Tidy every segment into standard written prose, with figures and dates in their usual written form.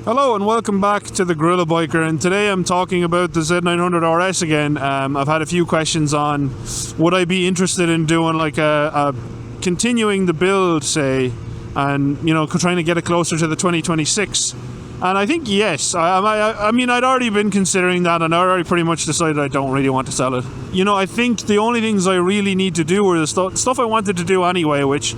Hello and welcome back to the GorillaBiker, and today I'm talking about the Z900RS again. I've had a few questions on would I be interested in doing like a continuing the build, say, and you know, trying to get it closer to the 2026. And I think yes. I mean, I'd already been considering that, and I already pretty much decided I don't really want to sell it. You know, I think the only things I really need to do are the stuff I wanted to do anyway, which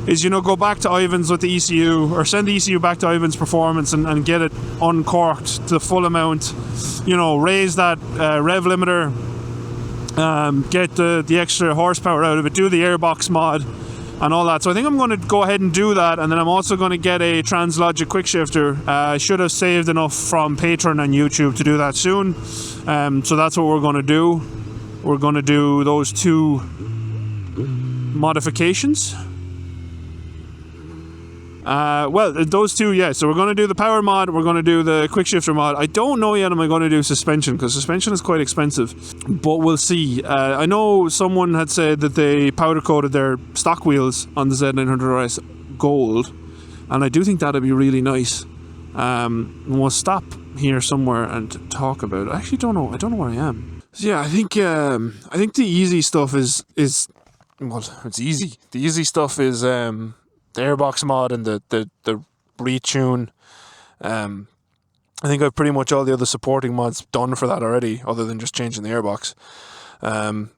is, you know, go back to Ivan's with the ECU, or send the ECU back to Ivan's Performance and get it uncorked to the full amount. You know, raise that rev limiter, get the extra horsepower out of it, do the airbox mod and all that. So I think I'm going to go ahead and do that, and then I'm also going to get a Translogic quickshifter. I should have saved enough from Patreon and YouTube to do that soon. So that's what we're going to do. We're going to do those two modifications. Well, those two, yeah. So we're going to do the power mod, we're going to do the quick shifter mod. I don't know yet am I going to do suspension, because suspension is quite expensive, but we'll see. I know someone had said that they powder coated their stock wheels on the Z900RS gold, and I do think that'd be really nice. We'll stop here somewhere and talk about it. I actually don't know. I don't know where I am. So yeah, I think the easy stuff is well, it's easy. The easy stuff is the airbox mod and the retune. I think I've pretty much all the other supporting mods done for that already, other than just changing the airbox. And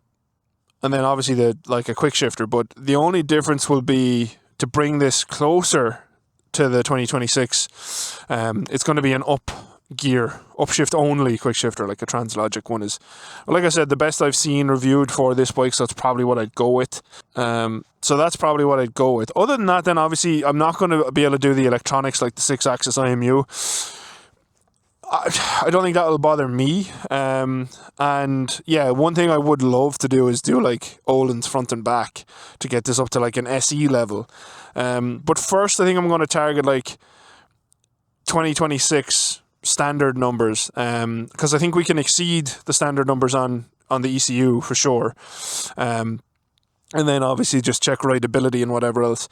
then obviously like a quick shifter, but the only difference will be to bring this closer to the 2026. It's going to be an upshift only quick shifter, like a Translogic one is. Like I said, the best I've seen reviewed for this bike, so that's probably what I'd go with. So that's probably what I'd go with. Other than that, then obviously I'm not going to be able to do the electronics like the 6-axis IMU. I don't think that will bother me. And yeah, one thing I would love to do is do like Olin's front and back to get this up to like an SE level. But first I think I'm going to target like 2026 standard numbers, because I think we can exceed the standard numbers on the ECU for sure. And then obviously just check rideability and whatever else.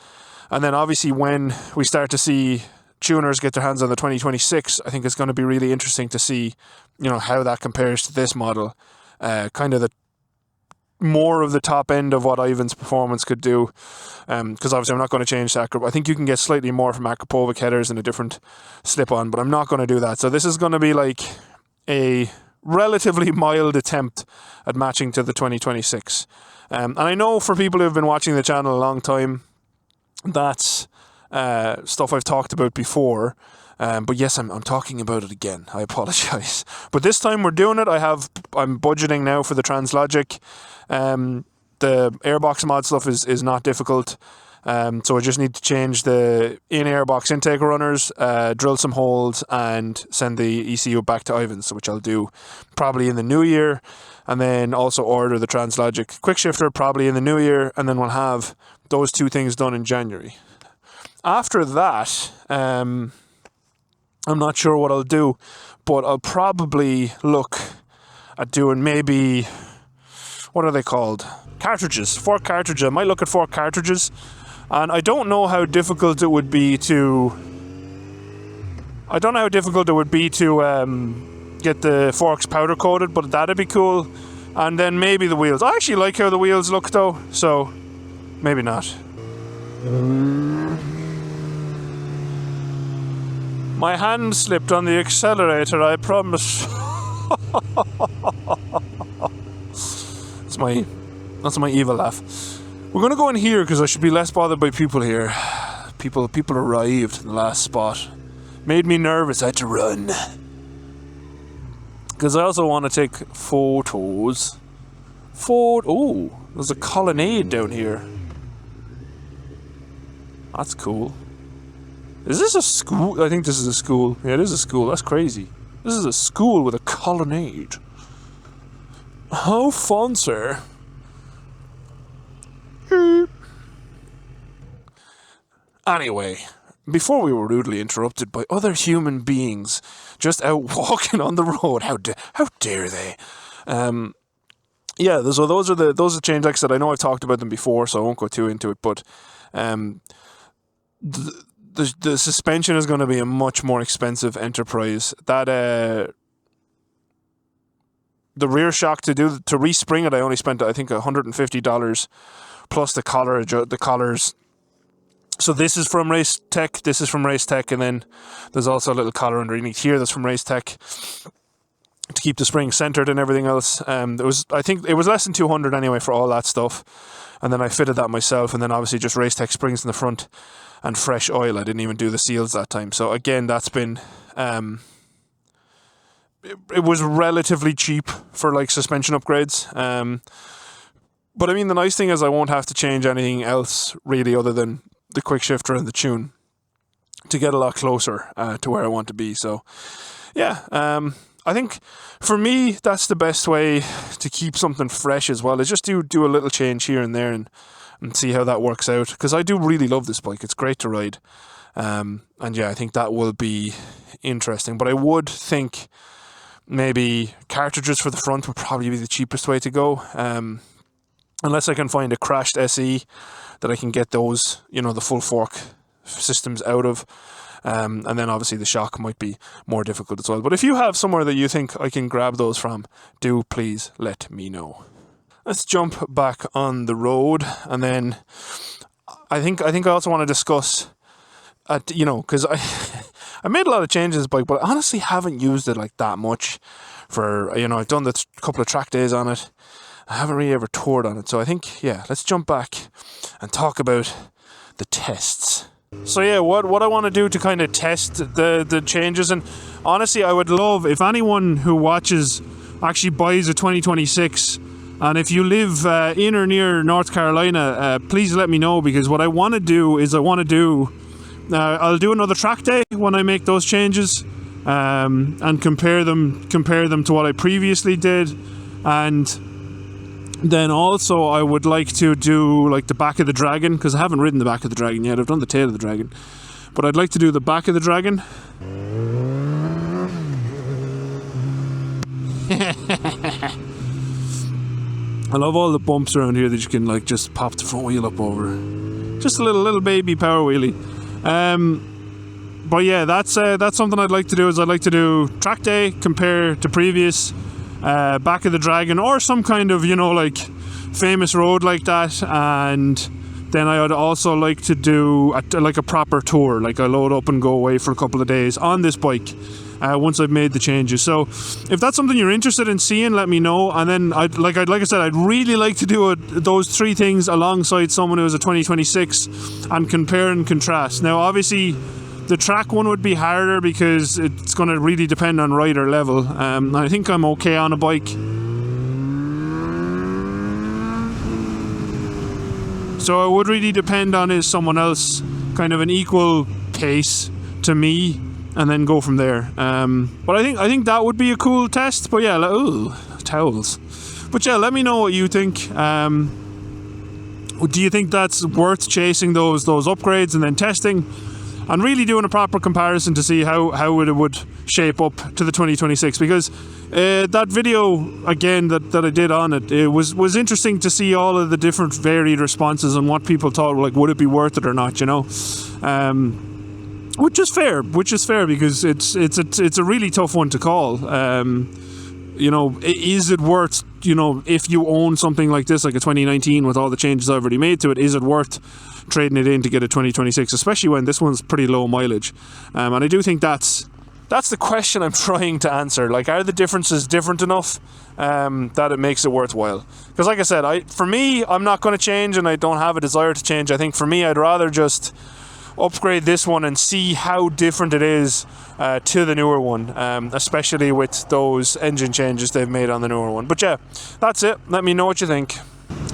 And then obviously when we start to see tuners get their hands on the 2026, I think it's going to be really interesting to see, you know, how that compares to this model. Kind of the more of the top end of what Ivan's Performance could do. Because obviously I'm not going to change that. I think you can get slightly more from Akrapovic headers and a different slip-on, but I'm not going to do that. So this is going to be like a relatively mild attempt at matching to the 2026. And I know for people who have been watching the channel a long time, that's stuff I've talked about before. But yes, I'm talking about it again. I apologise. But this time we're doing it. I'm budgeting now for the Translogic. The airbox mod stuff is not difficult. So I just need to change the in-airbox intake runners, drill some holes, and send the ECU back to Ivan's, which I'll do probably in the new year. And then also order the Translogic quick shifter probably in the new year, and then we'll have those two things done in January. After that, I'm not sure what I'll do, but I'll probably look at doing maybe, what are they called? Cartridges, 4 cartridges. I might look at 4 cartridges, and I don't know how difficult it would be to get the forks powder coated, but that'd be cool. And then maybe the wheels. I actually like how the wheels look though, so maybe not. My hand slipped on the accelerator, I promise. That's my evil laugh. We're gonna go in here because I should be less bothered by people here. People arrived in the last spot. Made me nervous, I had to run. Because I also want to take photos. Oh, there's a colonnade down here. That's cool. Is this a school? I think this is a school. Yeah, it is a school. That's crazy. This is a school with a colonnade. How fun, sir. Anyway, before we were rudely interrupted by other human beings just out walking on the road, how dare they? Yeah, so those are change decks that I know I've talked about them before, so I won't go too into it. But the suspension is going to be a much more expensive enterprise. That the rear shock to respring it, I only spent I think $150 plus the collars. So this is from Race Tech, this is from Race Tech, and then there's also a little collar underneath here that's from Race Tech to keep the spring centered and everything else. I think it was less than 200 anyway for all that stuff, and then I fitted that myself, and then obviously just Race Tech springs in the front and fresh oil. I didn't even do the seals that time. So again, that's been it was relatively cheap for like suspension upgrades. But I mean, the nice thing is I won't have to change anything else really other than the quick shifter and the tune to get a lot closer to where I want to be. So yeah, I think for me that's the best way to keep something fresh as well, is just do a little change here and there and see how that works out, because I do really love this bike. It's great to ride, and yeah, I think that will be interesting. But I would think maybe cartridges for the front would probably be the cheapest way to go, unless I can find a crashed SE that I can get those, the full fork systems out of. And then obviously the shock might be more difficult as well. But if you have somewhere that you think I can grab those from, do please let me know. Let's jump back on the road, and then I think I also want to discuss, because I made a lot of changes to this bike, but I honestly haven't used it like that much. For I've done the couple of track days on it. I haven't really ever toured on it, so I think, yeah, let's jump back and talk about the tests. So yeah, what I want to do to kind of test the changes, and honestly, I would love if anyone who watches actually buys a 2026, and if you live in or near North Carolina, please let me know, because what I want to do is I'll do another track day when I make those changes, and compare them to what I previously did, and then also I would like to do like the back of the Dragon, because I haven't ridden the back of the Dragon yet. I've done the tail of the Dragon, but I'd like to do the back of the Dragon. I love all the bumps around here that you can like just pop the front wheel up over. Just a little baby power wheelie. But yeah, that's something I'd like to do. I'd like to do track day, compare to previous, back of the Dragon, or some kind of like famous road like that, and then I would also like to do a proper tour, like I load up and go away for a couple of days on this bike once I've made the changes. So if that's something you're interested in seeing, let me know. And then I'd really like to do those three things alongside someone who has a 2026 and compare and contrast. Now obviously the track one would be harder because it's going to really depend on rider level. I think I'm okay on a bike. So it would really depend on, is someone else kind of an equal pace to me, and then go from there. But I think that would be a cool test. But yeah, towels. But yeah, let me know what you think. Do you think that's worth chasing those upgrades and then testing? And really doing a proper comparison to see how it would shape up to the 2026, because that video again that I did on it was interesting to see all of the different varied responses and what people thought, like, would it be worth it or not, which is fair because it's a really tough one to call. Is it worth, if you own something like this, like a 2019 with all the changes I've already made to it, is it worth trading it in to get a 2026, especially when this one's pretty low mileage? And I do think that's the question I'm trying to answer. Like, are the differences different enough that it makes it worthwhile? Because like I said, for me, I'm not going to change, and I don't have a desire to change. I think for me, I'd rather just upgrade this one and see how different it is to the newer one, especially with those engine changes they've made on the newer one. But yeah, that's it. Let me know what you think.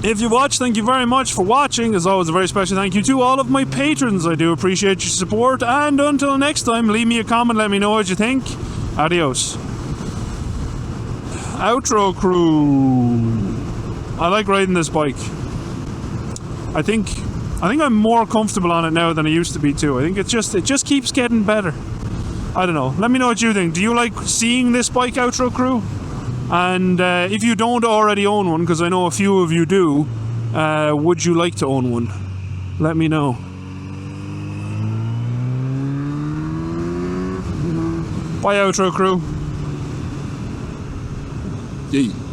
If you watched, thank you very much for watching. As always, a very special thank you to all of my patrons. I do appreciate your support, and until next time, leave me a comment, let me know what you think. Adios. Outro crew. I like riding this bike. I think I'm more comfortable on it now than I used to be too. I think it just keeps getting better. I don't know. Let me know what you think. Do you like seeing this bike, Outro crew? And if you don't already own one, because I know a few of you do, would you like to own one? Let me know. Bye, outro crew. Yee.